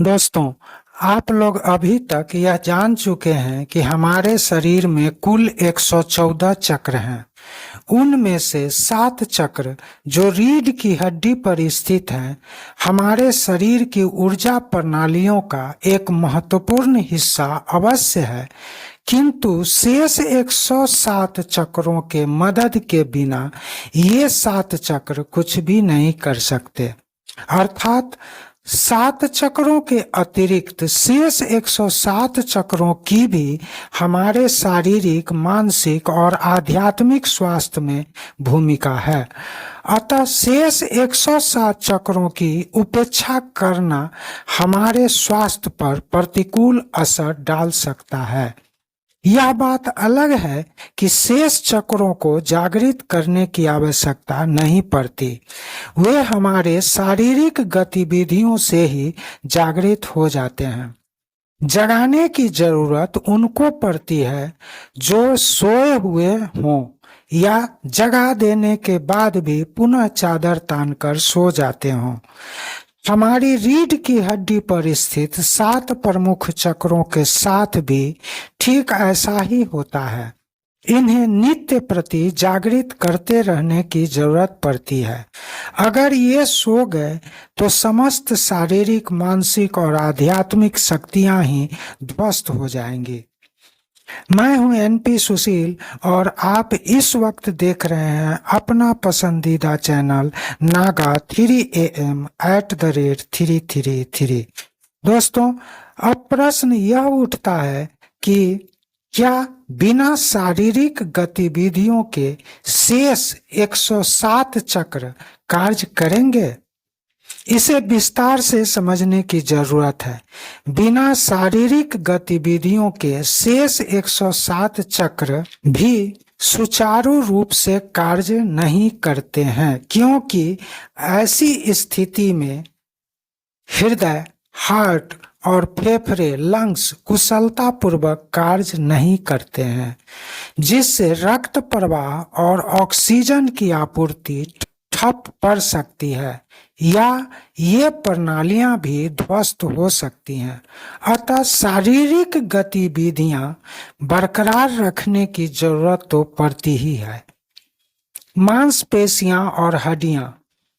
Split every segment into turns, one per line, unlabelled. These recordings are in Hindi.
दोस्तों, आप लोग अभी तक यह जान चुके हैं कि हमारे शरीर में कुल 114 चक्र हैं। उनमें से 7 चक्र जो रीढ़ की हड्डी पर स्थित हैं, हमारे शरीर की ऊर्जा प्रणालियों का एक महत्वपूर्ण हिस्सा अवश्य है, किंतु शेष 107 चक्रों के मदद के बिना ये 7 चक्र कुछ भी नहीं कर सकते। अर्थात 7 चक्रों के अतिरिक्त शेष 107 चक्रों की भी हमारे शारीरिक, मानसिक और आध्यात्मिक स्वास्थ्य में भूमिका है। अतः शेष 107 चक्रों की उपेक्षा करना हमारे स्वास्थ्य पर प्रतिकूल असर डाल सकता है। यह बात अलग है कि शेष चक्रों को जागृत करने की आवश्यकता नहीं पड़ती। वे हमारे शारीरिक गतिविधियों से ही जागृत हो जाते हैं। जगाने की जरूरत उनको पड़ती है जो सोए हुए हों या जगा देने के बाद भी पुनः चादर तानकर सो जाते हों। हमारी रीढ़ की हड्डी पर स्थित 7 प्रमुख चक्रों के साथ भी ठीक ऐसा ही होता है। इन्हें नित्य प्रति जागृत करते रहने की जरूरत पड़ती है। अगर ये सो गए तो समस्त शारीरिक, मानसिक और आध्यात्मिक शक्तियां ही ध्वस्त हो जाएंगी। मैं हूं एनपी सुशील और आप इस वक्त देख रहे हैं अपना पसंदीदा चैनल नागा 3am@333। दोस्तों, अब प्रश्न यह उठता है कि क्या बिना शारीरिक गतिविधियों के शेष 107 चक्र कार्य करेंगे? इसे विस्तार से समझने की जरूरत है। बिना शारीरिक गतिविधियों के शेष 107 चक्र भी सुचारू रूप से कार्य नहीं करते हैं, क्योंकि ऐसी स्थिति में हृदय, हार्ट और फेफड़े, लंग्स कुशलता पूर्वक कार्य नहीं करते हैं, जिससे रक्त प्रवाह और ऑक्सीजन की आपूर्ति ठप पड़ सकती है या ये प्रणालियां भी ध्वस्त हो सकती हैं। अतः शारीरिक गतिविधियां बरकरार रखने की जरूरत तो पड़ती ही है। मांसपेशियां और हड्डियां।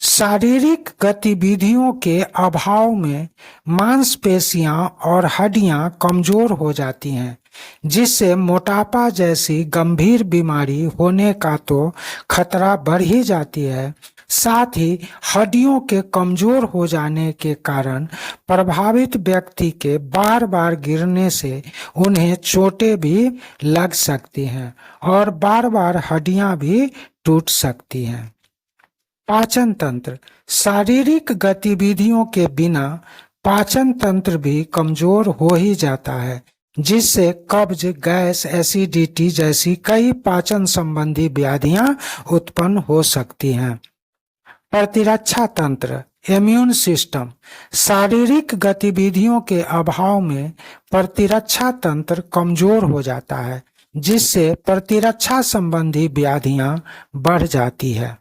शारीरिक गतिविधियों के अभाव में मांसपेशियां और हड्डियां कमजोर हो जाती हैं, जिससे मोटापा जैसी गंभीर बीमारी होने का तो खतरा बढ़ ही जाती है। साथ ही हड्डियों के कमजोर हो जाने के कारण प्रभावित व्यक्ति के बार बार गिरने से उन्हें चोटें भी लग सकती हैं और बार बार हड्डियां भी टूट सकती हैं। पाचन तंत्र। शारीरिक गतिविधियों के बिना पाचन तंत्र भी कमजोर हो ही जाता है, जिससे कब्ज, गैस, एसिडिटी जैसी कई पाचन संबंधी व्याधियां उत्पन्न हो सकती हैं। प्रतिरक्षा तंत्र, इम्यून सिस्टम। शारीरिक गतिविधियों के अभाव में प्रतिरक्षा तंत्र कमजोर हो जाता है, जिससे प्रतिरक्षा संबंधी व्याधियां बढ़ जाती है।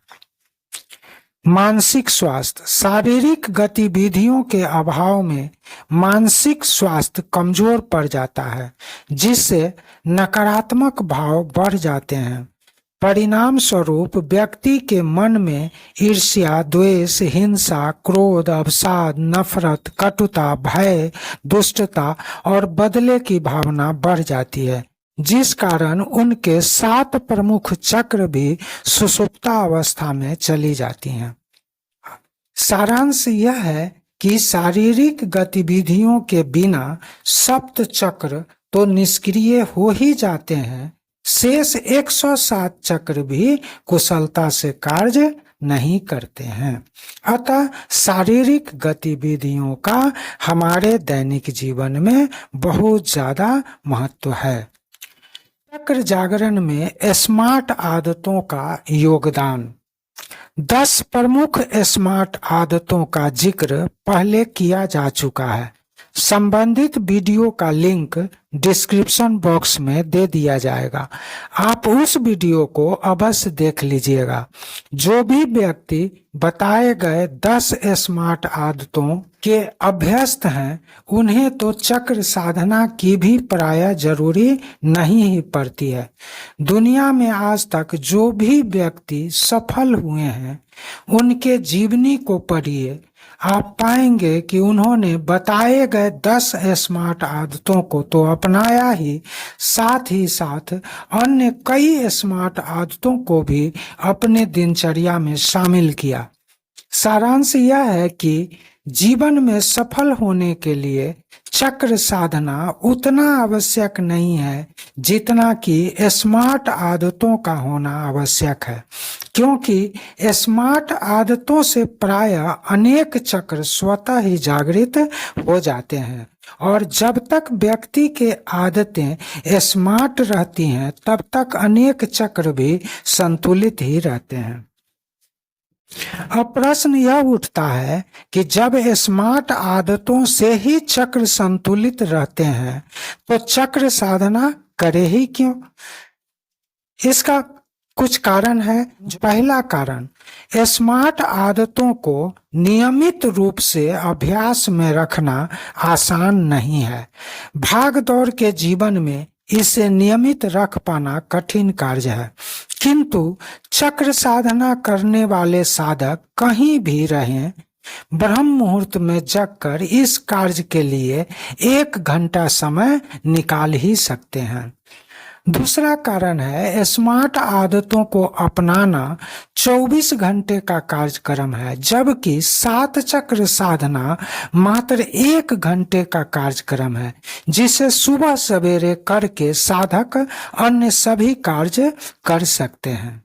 मानसिक स्वास्थ्य। शारीरिक गतिविधियों के अभाव में मानसिक स्वास्थ्य कमजोर पड़ जाता है, जिससे नकारात्मक भाव बढ़ जाते हैं। परिणाम स्वरूप व्यक्ति के मन में ईर्ष्या, द्वेष, हिंसा, क्रोध, अवसाद, नफरत, कटुता, भय, दुष्टता और बदले की भावना बढ़ जाती है, जिस कारण उनके 7 प्रमुख चक्र भी सुषुप्ता अवस्था में चली जाती हैं। सारांश यह है कि शारीरिक गतिविधियों के बिना सप्त चक्र तो निष्क्रिय हो ही जाते हैं, शेष 107 चक्र भी कुशलता से कार्य नहीं करते हैं। अतः शारीरिक गतिविधियों का हमारे दैनिक जीवन में बहुत ज्यादा महत्व है। चक्र जागरण में स्मार्ट आदतों का योगदान। 10 प्रमुख स्मार्ट आदतों का जिक्र पहले किया जा चुका है। संबंधित वीडियो का लिंक डिस्क्रिप्शन बॉक्स में दे दिया जाएगा। आप उस वीडियो को अवश्य देख लीजिएगा। जो भी व्यक्ति बताए गए 10 स्मार्ट आदतों के अभ्यस्त हैं, उन्हें तो चक्र साधना की भी प्रायः जरूरी नहीं ही पड़ती है। दुनिया में आज तक जो भी व्यक्ति सफल हुए हैं, उनके जीवनी को पढ़िए। आप पाएंगे कि उन्होंने बताए गए 10 स्मार्ट आदतों को तो अपनाया ही साथ अन्य कई स्मार्ट आदतों को भी अपने दिनचर्या में शामिल किया। सारांश यह है कि जीवन में सफल होने के लिए चक्र साधना उतना आवश्यक नहीं है जितना कि स्मार्ट आदतों का होना आवश्यक है, क्योंकि स्मार्ट आदतों से प्रायः अनेक चक्र स्वतः ही जागृत हो जाते हैं। और जब तक व्यक्ति के आदतें स्मार्ट रहती हैं, तब तक अनेक चक्र भी संतुलित ही रहते हैं। अब प्रश्न यह उठता है कि जब स्मार्ट आदतों से ही चक्र संतुलित रहते हैं, तो चक्र साधना करे ही क्यों? इसका कुछ कारण है। पहला कारण, स्मार्ट आदतों को नियमित रूप से अभ्यास में रखना आसान नहीं है। भाग दौड़ के जीवन में इसे नियमित रख पाना कठिन कार्य है, किंतु चक्र साधना करने वाले साधक कहीं भी रहें, ब्रह्म मुहूर्त में जगकर इस कार्य के लिए 1 घंटा समय निकाल ही सकते हैं। दूसरा कारण है, स्मार्ट आदतों को अपनाना 24 घंटे का कार्यक्रम है, जबकि 7 चक्र साधना मात्र 1 घंटे का कार्यक्रम है, जिसे सुबह सवेरे करके साधक अन्य सभी कार्य कर सकते हैं।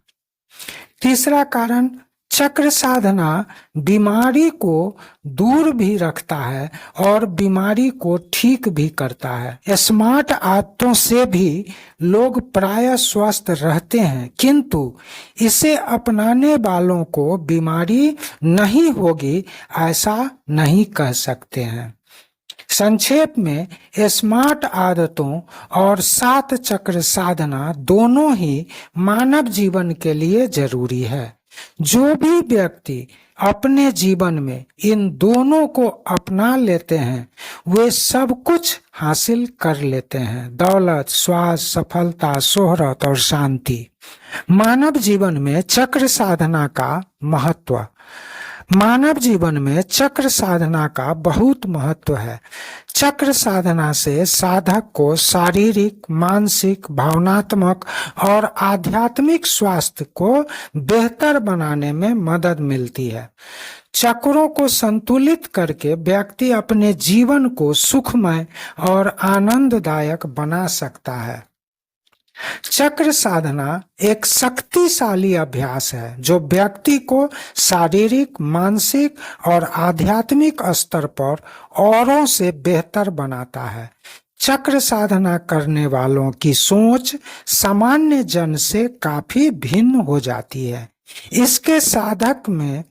तीसरा कारण, चक्र साधना बीमारी को दूर भी रखता है और बीमारी को ठीक भी करता है। स्मार्ट आदतों से भी लोग प्रायः स्वस्थ रहते हैं, किंतु इसे अपनाने वालों को बीमारी नहीं होगी ऐसा नहीं कह सकते हैं। संक्षेप में, स्मार्ट आदतों और 7 चक्र साधना दोनों ही मानव जीवन के लिए जरूरी है। जो भी व्यक्ति अपने जीवन में इन दोनों को अपना लेते हैं, वे सब कुछ हासिल कर लेते हैं: दौलत, स्वास्थ्य, सफलता, शोहरत और शांति। मानव जीवन में चक्र साधना का महत्व। मानव जीवन में चक्र साधना का बहुत महत्व है। चक्र साधना से साधक को शारीरिक, मानसिक, भावनात्मक और आध्यात्मिक स्वास्थ्य को बेहतर बनाने में मदद मिलती है। चक्रों को संतुलित करके व्यक्ति अपने जीवन को सुखमय और आनंददायक बना सकता है। चक्र साधना एक शक्तिशाली अभ्यास है जो व्यक्ति को शारीरिक, मानसिक और आध्यात्मिक स्तर पर औरों से बेहतर बनाता है। चक्र साधना करने वालों की सोच सामान्य जन से काफी भिन्न हो जाती है। इसके साधक में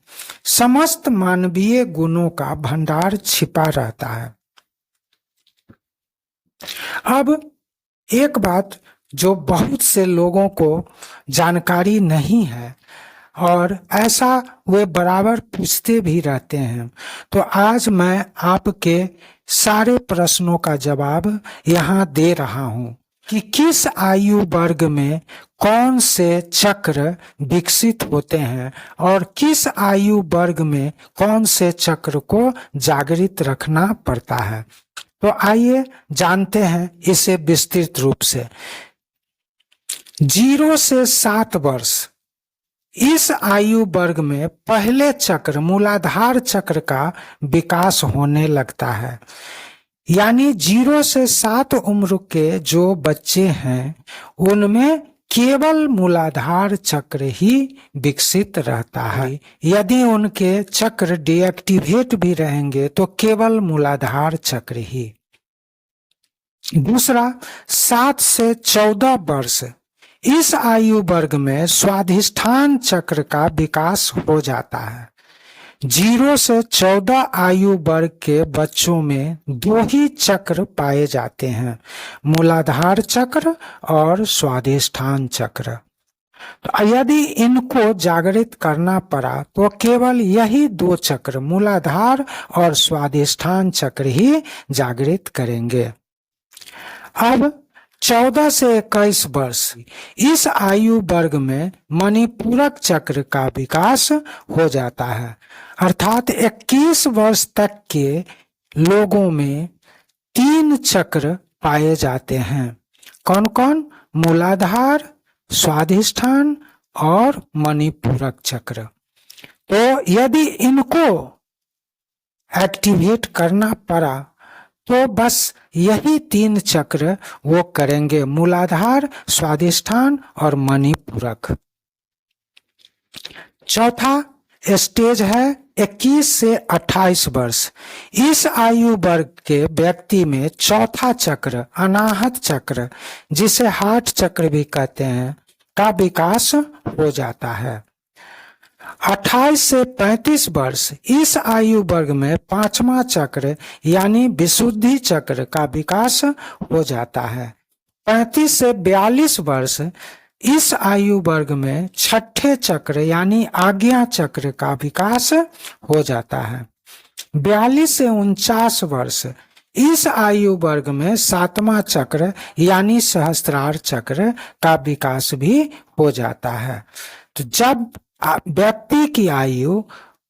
समस्त मानवीय गुणों का भंडार छिपा रहता है। अब एक बात जो बहुत से लोगों को जानकारी नहीं है और ऐसा वे बराबर पूछते भी रहते हैं, तो आज मैं आपके सारे प्रश्नों का जवाब यहाँ दे रहा हूँ कि किस आयु वर्ग में कौन से चक्र विकसित होते हैं और किस आयु वर्ग में कौन से चक्र को जागृत रखना पड़ता है। तो आइए जानते हैं इसे विस्तृत रूप से। 0 से 7 वर्ष, इस आयु वर्ग में पहले चक्र, मूलाधार चक्र का विकास होने लगता है। यानी 0 से 7 उम्र के जो बच्चे हैं, उनमें केवल मूलाधार चक्र ही विकसित रहता है। यदि उनके चक्र डीएक्टिवेट भी रहेंगे तो केवल मूलाधार चक्र ही। दूसरा, 7 से 14 वर्ष, इस आयु वर्ग में स्वाधिष्ठान चक्र का विकास हो जाता है। 0 से 14 आयु वर्ग के बच्चों में 2 ही चक्र पाए जाते हैं, मूलाधार चक्र और स्वादिष्ठान चक्र। तो यदि इनको जागृत करना पड़ा तो केवल यही 2 चक्र मूलाधार और स्वादिष्ठान चक्र ही जागृत करेंगे। अब 14 से 21 वर्ष इस आयु वर्ग में मणिपूरक चक्र का विकास हो जाता है, अर्थात 21 वर्ष तक के लोगों में 3 चक्र पाए जाते हैं। कौन कौन? मूलाधार, स्वादिष्ठान और मणिपूरक चक्र। तो यदि इनको एक्टिवेट करना पड़ा तो बस यही 3 चक्र वो करेंगे, मूलाधार, स्वादिष्ठान और मणिपूरक। चौथा स्टेज है 21 से 28 वर्ष। इस आयु वर्ग के व्यक्ति में चौथा चक्र, अनाहत चक्र, जिसे हार्ट चक्र भी कहते हैं, का विकास हो जाता है। 28 से 35 वर्ष इस आयु वर्ग में 5वां चक्र यानी विशुद्धि चक्र का विकास हो जाता है। 35 से 42 वर्ष इस आयु वर्ग में 6ठे चक्र यानी आज्ञा चक्र का विकास हो जाता है। 42 से 49 वर्ष इस आयु वर्ग में 7वां चक्र यानी सहस्त्रार चक्र का विकास भी हो जाता है। तो जब व्यक्ति की आयु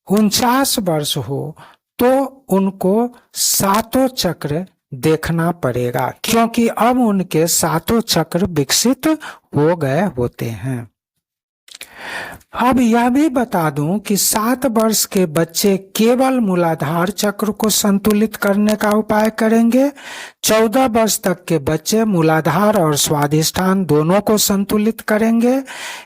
49 वर्ष हो तो उनको 7 चक्र देखना पड़ेगा, क्योंकि अब उनके 7 चक्र विकसित हो गए होते हैं। अब यह भी बता दूं कि 7 वर्ष के बच्चे केवल मूलाधार चक्र को संतुलित करने का उपाय करेंगे। 14 वर्ष तक के बच्चे मूलाधार और स्वादिष्ठान दोनों को संतुलित करेंगे।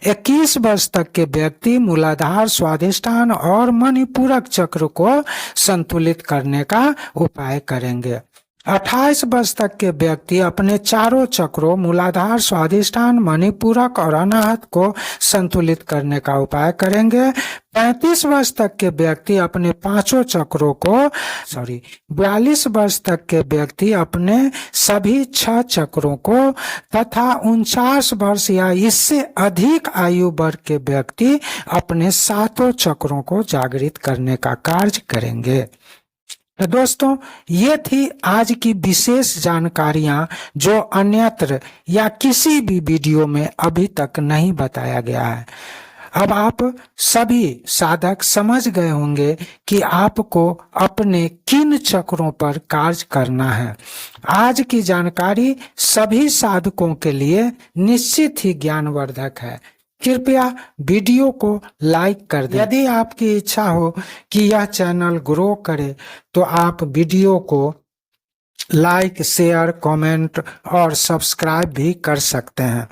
21 वर्ष तक के व्यक्ति मूलाधार, स्वादिष्ठान और मणिपूरक चक्र को संतुलित करने का उपाय करेंगे। 28 वर्ष तक के व्यक्ति अपने 4 चक्रों मूलाधार, स्वादिष्ठान, मणिपूरक और अनाहत को संतुलित करने का उपाय करेंगे। 35 वर्ष तक के व्यक्ति अपने 5 चक्रों को 42 वर्ष तक के व्यक्ति अपने सभी 6 चक्रों को तथा 49 वर्ष या इससे अधिक आयु वर्ग के व्यक्ति अपने 7 चक्रों को जागृत करने का कार्य करेंगे। तो दोस्तों, ये थी आज की विशेष जानकारियां जो अन्यत्र या किसी भी वीडियो में अभी तक नहीं बताया गया है। अब आप सभी साधक समझ गए होंगे कि आपको अपने किन चक्रों पर कार्य करना है। आज की जानकारी सभी साधकों के लिए निश्चित ही ज्ञानवर्धक है। कृपया वीडियो को लाइक कर दें। यदि आपकी इच्छा हो कि यह चैनल ग्रो करे तो आप वीडियो को लाइक, शेयर, कमेंट और सब्सक्राइब भी कर सकते हैं।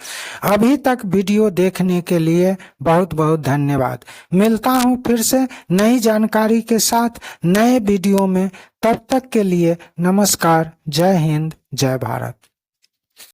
अभी तक वीडियो देखने के लिए बहुत बहुत धन्यवाद। मिलता हूं फिर से नई जानकारी के साथ नए वीडियो में। तब तक के लिए नमस्कार। जय हिंद, जय भारत।